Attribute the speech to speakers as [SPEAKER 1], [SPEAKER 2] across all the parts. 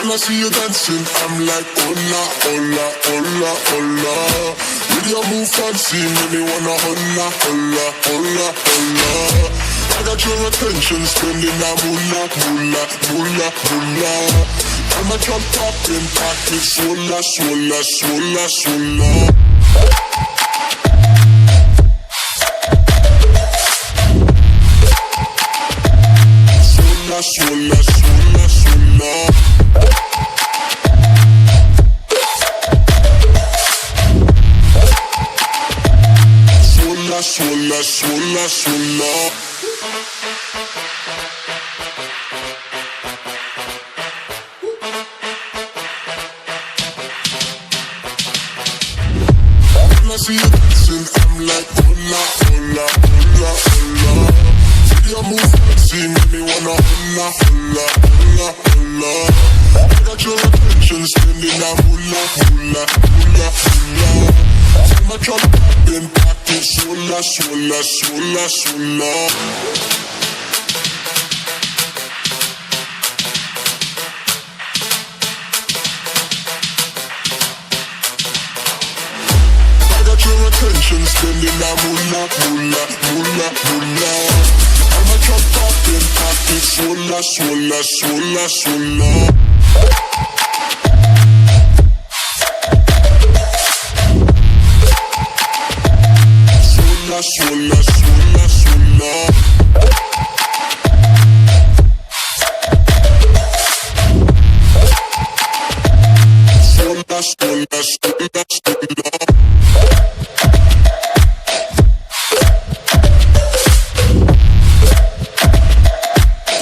[SPEAKER 1] When I see you dancing, I'm like, hola, hola, hola, hola. With your move fancy, make me wanna hola, hola, hola, hola. I got your attention, spending that moolah, moolah, moolah, moolah. I'm a drop popping, pocket, swola, swola, swola, swola. Swola, swola, swola, swola. Swola, swola, swola. When I see you dancing, I'm like, hola, hola, hola, hola. With your move fancy, make me wanna hola, hola, hola, hola. I got your attention, spending that moolah, moolah, moolah, moolah. I'm a drop popping, pocket, swola, swola, swola, swola. Attention, spending that moolah, moolah, moolah, moolah. I'm a drop popping, pocket, swola, swola, swola, swola. Swola, swola, swola, swola. Swola, swola, swola, swola.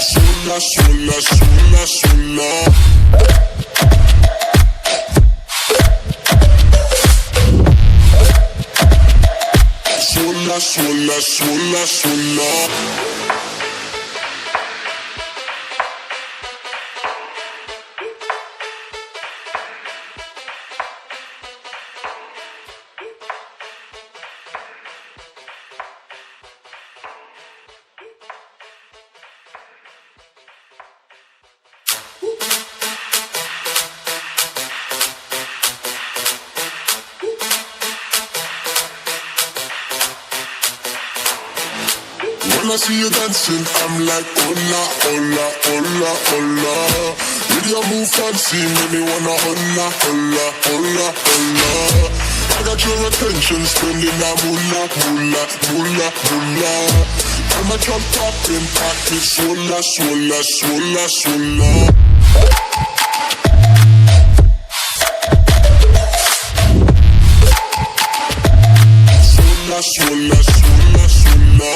[SPEAKER 1] Swola, swola, swola. Swola, swola, swola, swola. When I see you dancing, I'm like, hola, hola, hola, hola. With your move fancy, make me wanna hola, hola, hola, hola. I got your attention, spending that moolah, moolah, moolah, moolah. I'm a drop popping, pocket, swola, swola, swola, swola. Swola, swola, swola, swola.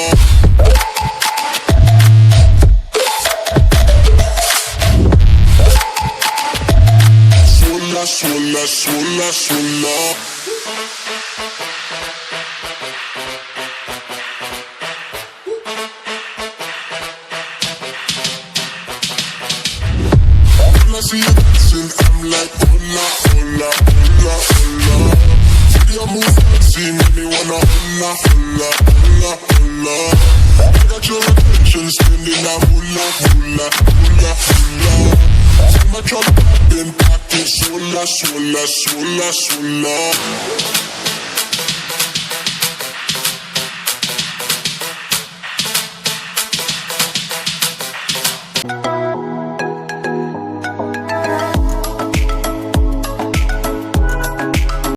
[SPEAKER 1] Swola, swola, swola. When I see you dancing, I'm like, hola, hola, hola, hola. With your move fancy, make me wanna hola, hola, hola, hola. I got your attention, spending that moolah, moolah, moolah, moolah. I'm a drop popping, pocket, swola, swola, swola, swola.